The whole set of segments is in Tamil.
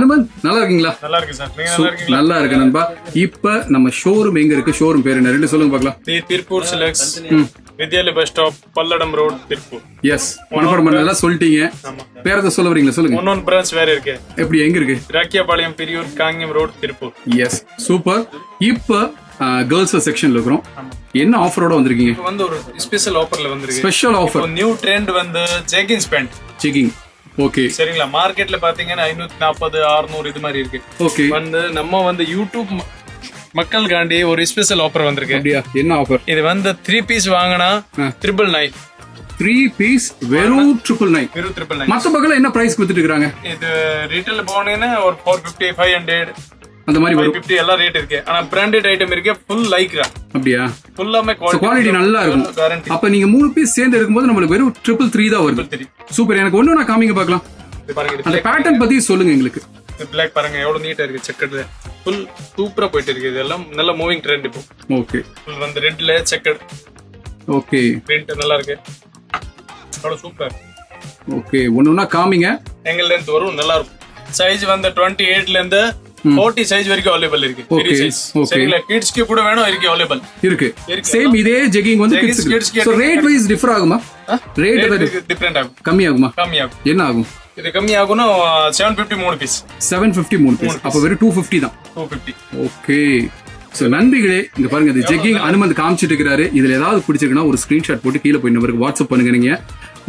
அனுமன் நல்லா இருக்கீங்களா? நல்லா இருக்கு சார். நீங்க நல்லா இருக்கீங்களா? நல்லா இருக்கு நண்பா. இப்ப நம்ம ஷோரூம் எங்க இருக்கு? ஷோரூம் பேர் என்ன? ரெண்டு சொல்லுங்க பார்க்கலாம். Tiruppur silks, Vidyalaya bus stop, Palladam road, Tiruppur. Yes, மனப்பாடம் பண்ணதா சொல்லிட்டீங்க. பேரத சொல்ல வரீங்களா? சொல்லுங்க. இன்னொரு பிரான்ச் வேற இருக்கு. எப்படி எங்க இருக்கு? Rakkiyapalayam, Periyur, Kangeyam road, Tiruppur. Yes, super. இப்ப கேர்ள்ஸ் செக்ஷன்ல இருக்கிறோம். என்ன ஆஃபரோட வந்திருக்கீங்க? இப்போ வந்து ஒரு ஸ்பெஷல் ஆஃபர்ல வந்திருக்கு. Special offer. நியூ ட்ரெண்ட் வந்து ஜெகின்ஸ் பேண்ட். செக்கிங். ஓகே, சரிங்களா? மார்க்கெட்ல பாத்தீங்கன்னா 540, 600 இது மாதிரி இருக்கு. ஓகே. வந்து நம்ம வந்து யூடியூப் மக்களுக்காண்டி ஒரு ஸ்பெஷல் ஆஃபர் வந்திருக்கு. அப்படியா? என்ன ஆஃபர்? இது வந்து 3 பீஸ் வாங்கினா 999. 3 பீஸ் வெறும் 999. வெறும் 999. மத்த பக்கத்துல என்ன பிரைஸ் கொடுத்துட்டு இருக்காங்க? இது ரீட்டைல் போனீங்கன்னா ஒரு 450, 500 அந்த மாதிரி வரும். 550 எல்லாம் ரேட் இருக்கு. ஆனா பிராண்டட் ஐட்டம் இருக்கு. Full Lycra. அப்படியா? ஃபுல்லாமே குவாலிட்டி நல்லா இருக்கும். கேரண்டி. அப்ப நீங்க 3 பீஸ் சேர்ந்து எடுக்கும்போது நமக்கு வெறும் 333 தான் வருது. சூப்பர். எனக்கு ஒண்ணு நான் காமிங்க பார்க்கலாம். இது பாருங்க. அந்த பேட்டர்ன் பத்தி சொல்லுங்க எங்களுக்கு. பிளாக் பாருங்க எவ்வளவு நீட்டா இருக்கு. செக்கர்ல ஃபுல் சூப்பரா போயிட்டு இருக்கு. இதெல்லாம் நல்ல மூவிங் ட்ரெண்ட் இப்போ. ஓகே. ஃபுல் வந்து ரெட்ல செக்கர். ஓகே. பிரிண்ட் நல்லா இருக்கு. அவ்வளவு சூப்பர். ஓகே, ஒண்ணுனா காமிங்க. எங்க லென்த் வரும் நல்லா இருக்கும். சைஸ் வந்து 28ல இருந்து 40 சைஸ் வரைக்கும் அவைலபிள் இருக்கு. பெரிய சைஸ். சரிங்களா? கிட்ஸ் க்கு கூட வேணும் இருக்கு அவைலபிள். இருக்கு. சேம் இதே ஜெகிங் வந்து kids க்கு. சோ ரேட் வைஸ் டிஃபர் ஆகுமா? ரேட் டிஃபரண்ட் ஆகும். கம்மி ஆகுமா? கம்மி ஆகும். என்ன ஆகும்? இது கம்மி ஆகும்னா 750 3 பீஸ். 750 3 பீஸ். அப்ப வெறும் 250 தான். 250. ஓகே. சோ நண்பிகளே, இங்க பாருங்க, இந்த ஜெக்கிங் அனுமந்த் காமிச்சிட்டு இருக்காரு. இதுல ஏதாவது பிடிச்சிருக்குன்னா ஒரு ஸ்கிரீன்ஷாட் போட்டு கீழே போய் நம்பருக்கு வாட்ஸ்அப் பண்ணுங்க. நீங்க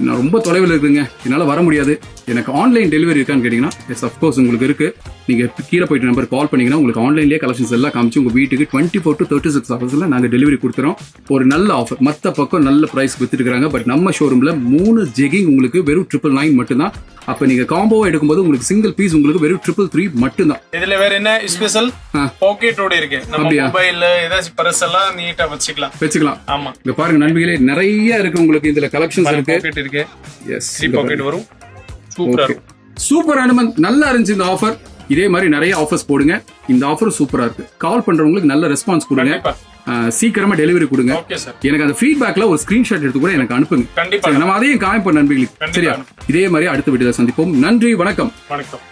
நான் ரொம்ப தொலைவில் இருக்குங்க, என்னால் வர முடியாது, எனக்கு ஆன்லைன் டெலிவரி இருக்கான்னு கேட்டிங்கன்னா எஸ் அஃப்கோர்ஸ் உங்களுக்கு இருக்குது. நீங்கள் கீழே போய்ட்டு நம்பர் கால் பண்ணிங்கன்னா உங்களுக்கு ஆன்லைன்லேயே கலெக்ஷன்ஸ் எல்லாம் காமிச்சு உங்கள் வீட்டுக்கு 24 to 36 ஹவர்ஸில் நாங்கள் டெலிவரி கொடுத்துறோம். ஒரு நல்ல ஆஃபர். மற்ற பக்கம் நல்ல ப்ரைஸ் வித்துட்டுருக்காங்க. பட் நம்ம ஷோரூமில் 3 ஜெகிங் உங்களுக்கு வெறும் 999 மட்டும்தான். அப்போ நீங்கள் காம்போவை எடுக்கும்போது உங்களுக்கு சிங்கிள் பீஸ் உங்களுக்கு வெறும் 333 மட்டும்தான். இதில் வேற என்ன ஸ்பெஷல்? பாக்கெட்டோட இருக்கு. நம்ம மொபைல் ஏதாச்சும் பர்ஸ் எல்லாம் நீட்டா வச்சுக்கலாம். ஆமா, இங்க பாருங்க நண்பிகளே, நிறைய இருக்கு உங்களுக்கு. இதுல கலெக்ஷன்ஸ் இருக்கு. பாக்கெட் இருக்கு. எஸ், 3 பாக்கெட் வரும். சூப்பரா இருக்கும். சூப்பர் அனுமந்த், நல்லா இருந்துச்சு இந்த ஆஃபர். இதே மாதிரி நிறைய ஆஃபர்ஸ் போடுங்க. இந்த ஆஃபர் சூப்பரா இருக்கு. கால் பண்றவங்களுக்கு நல்ல ரெஸ்பான்ஸ் கொடுங்க. சீக்கிரமா டெலிவரி கொடுங்க. எனக்கு அந்த ஃபீட்பேக்ல ஒரு ஸ்கிரீன்ஷாட் எடுத்து கூட எனக்கு அனுப்புங்க. நம்ம அதையும் காமிப்போம் நண்பிகளுக்கு. சரியா? இதே மாதிரி அடுத்த வீடியோல சந்திப்போம். நன்றி, வணக்கம். வணக்கம்.